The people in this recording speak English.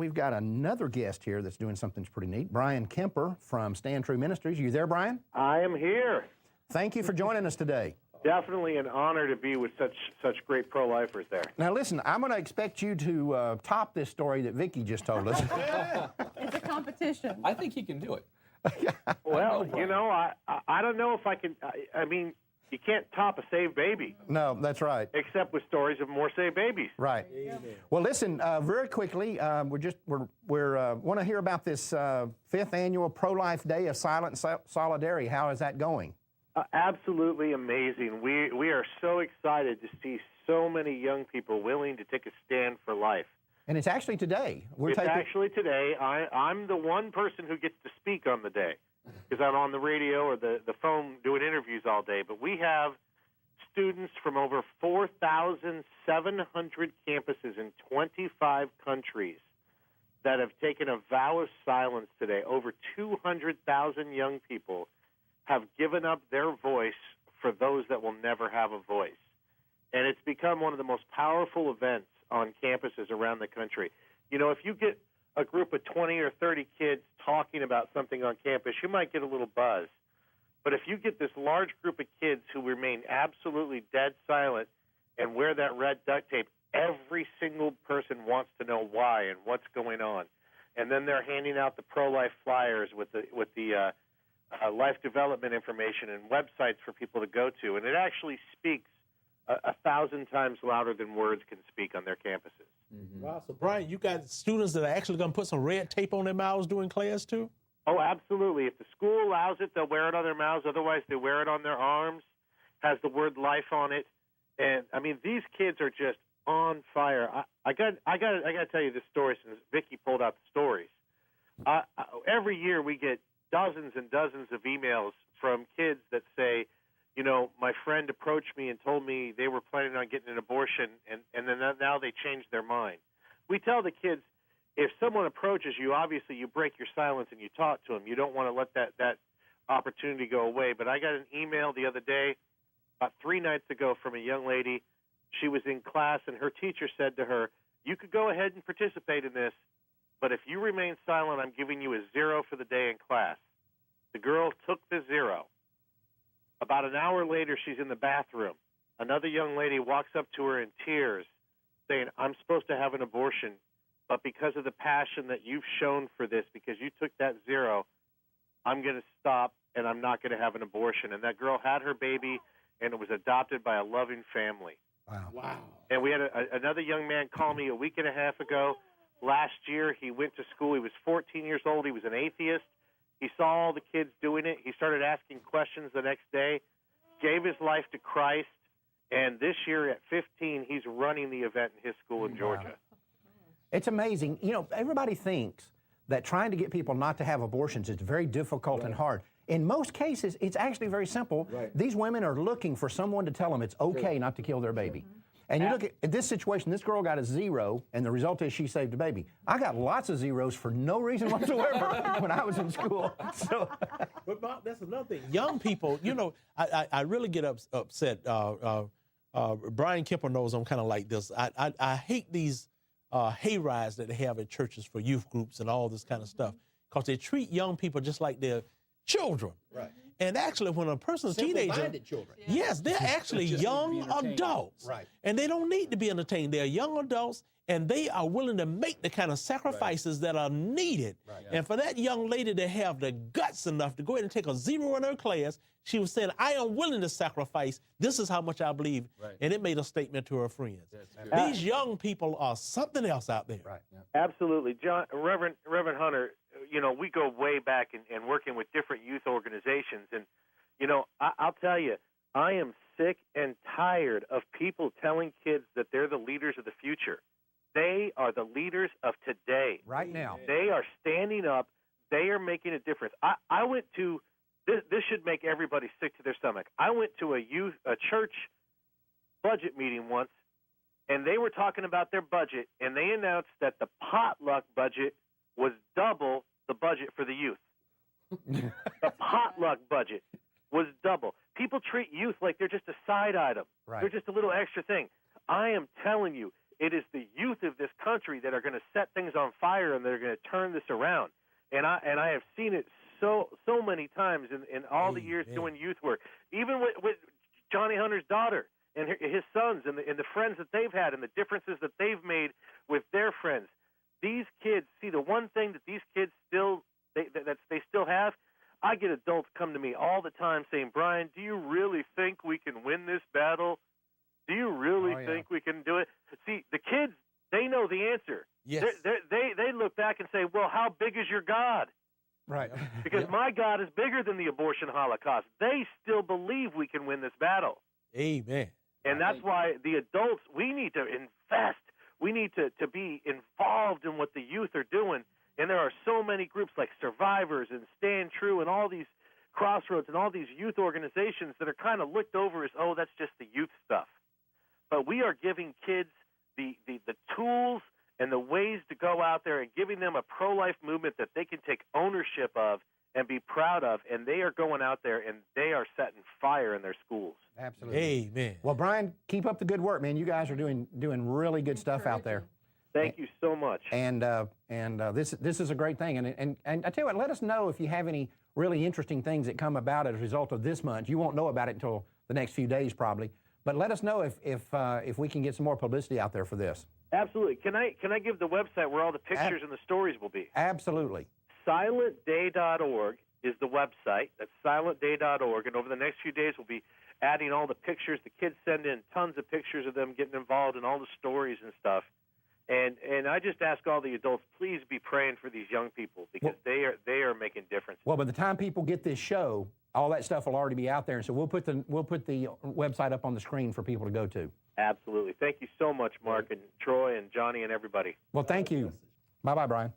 We've got another guest here that's doing something pretty neat, Bryan Kemper from Stand True Ministries. You there, Bryan? I am here. Thank you for joining us today. Definitely an honor to be with such great pro-lifers there. Now listen, I'm going to expect you to top this story that Vicki just told us. It's a competition. I think he can do it. Well, you know, I don't know if I can. I mean, you can't top a saved baby. No, that's right. Except with stories of more saved babies. Right. Well, listen, very quickly, we want to hear about this 5th annual Pro-Life Day of Silent Solidarity. How is that going? Absolutely amazing. We are so excited to see so many young people willing to take a stand for life. And it's actually today. Actually today. I'm the one person who gets to speak on the day because I'm on the radio or the phone doing interviews all day. But we have students from over 4,700 campuses in 25 countries that have taken a vow of silence today. Over 200,000 young people have given up their voice for those that will never have a voice. And it's become one of the most powerful events on campuses around the country. You know, if you get a group of 20 or 30 kids talking about something on campus, you might get a little buzz. But if you get this large group of kids who remain absolutely dead silent and wear that red duct tape, every single person wants to know why and what's going on. And then they're handing out the pro-life flyers with the life development information and websites for people to go to. And it actually speaks 1,000 times louder than words can speak on their campuses. Mm-hmm. Wow. So, Bryan, you got students that are actually going to put some red tape on their mouths during class, too? Oh, absolutely. If the school allows it, they'll wear it on their mouths. Otherwise, they wear it on their arms, has the word life on it. And, I mean, these kids are just on fire. I got to tell you this story since Vicki pulled out the stories. Every year we get dozens and dozens of emails from kids that say, you know, my friend approached me and told me they were planning on getting an abortion, and then now they changed their mind. We tell the kids, if someone approaches you, obviously you break your silence and you talk to them. You don't want to let that opportunity go away. But I got an email the other day, about 3 nights ago, from a young lady. She was in class, and her teacher said to her, you could go ahead and participate in this, but if you remain silent, I'm giving you a 0 for the day in class. The girl took the 0. About an hour later, she's in the bathroom. Another young lady walks up to her in tears, saying, I'm supposed to have an abortion, but because of the passion that you've shown for this, because you took that 0, I'm going to stop, and I'm not going to have an abortion. And that girl had her baby, and it was adopted by a loving family. Wow. And we had another young man call me a week and a half ago. Last year, he went to school. He was 14 years old. He was an atheist. He saw all the kids doing it. He started asking questions the next day, gave his life to Christ, and this year at 15, he's running the event in his school in Georgia. It's amazing. You know, everybody thinks that trying to get people not to have abortions is very difficult and hard. In most cases, it's actually very simple. Right. These women are looking for someone to tell them it's okay not to kill their baby. And you look at this situation, this girl got a 0, and the result is she saved a baby. I got lots of 0s for no reason whatsoever when I was in school. So, But Bob, that's another thing. Young people, you know, I really get upset. Bryan Kemper knows I'm kind of like this. I hate these hay rides that they have at churches for youth groups and all this kind of stuff because they treat young people just like they're children. Right. And actually, when a person's a teenager, children. yes, they're actually young adults. Right. And they don't need to be entertained. They're young adults, and they are willing to make the kind of sacrifices that are needed. Right. And for that young lady to have the guts enough to go ahead and take a 0 in her class, she was saying, I am willing to sacrifice. This is how much I believe. Right. And it made a statement to her friends. These young people are something else out there. right. Absolutely. Reverend Hunter, you know, we go way back and working with different youth organizations. And, you know, I'll tell you, I am sick and tired of people telling kids that they're the leaders of the future. They are the leaders of today. Right now. They are standing up. They are making a difference. I went to, this should make everybody sick to their stomach. I went to a church budget meeting once, and they were talking about their budget, and they announced that the potluck budget was double the budget for the youth. The potluck budget was double. People treat youth like they're just a side item. Right. They're just a little extra thing. I am telling you, It is the youth of this country that are going to set things on fire, and they're going to turn this around. And I have seen it so many times in all the years doing youth work, even with Johnny Hunter's daughter and his sons and the friends that they've had and the differences that they've made with their friends. These kids, see, the one thing that these kids still have, I get adults come to me all the time saying, Bryan, do you really think we can win this battle? Do you really think we can do it? See, the kids, they know the answer. Yes. They look back and say, well, how big is your God? Right. Because my God is bigger than the abortion holocaust. They still believe we can win this battle. Amen. And that's why the adults, we need to invest. We need to be involved in what the youth are doing. And there are so many groups like Survivors and Stand True and all these Crossroads and all these youth organizations that are kind of looked over as, oh, that's just the youth stuff. But we are giving kids the tools and the ways to go out there and giving them a pro-life movement that they can take ownership of and be proud of, and they are going out there and they are setting fire in their schools. Absolutely. Amen. Well, Bryan, keep up the good work, man. You guys are doing really good stuff out there. Thank you so much. And this is a great thing. And I tell you what, let us know if you have any really interesting things that come about as a result of this month. You won't know about it until the next few days probably. But let us know if we can get some more publicity out there for this. Absolutely. Can I give the website where all the pictures and the stories will be? Absolutely. SilentDay.org is the website. That's SilentDay.org. And over the next few days, we'll be adding all the pictures. The kids send in tons of pictures of them getting involved in all the stories and stuff. And I just ask all the adults, please be praying for these young people because they are making differences. Well, by the time people get this show, all that stuff will already be out there. And so we'll put the website up on the screen for people to go to. Absolutely. Thank you so much, Mark and Troy and Johnny and everybody. Well, thank you. Bye-bye, Bryan.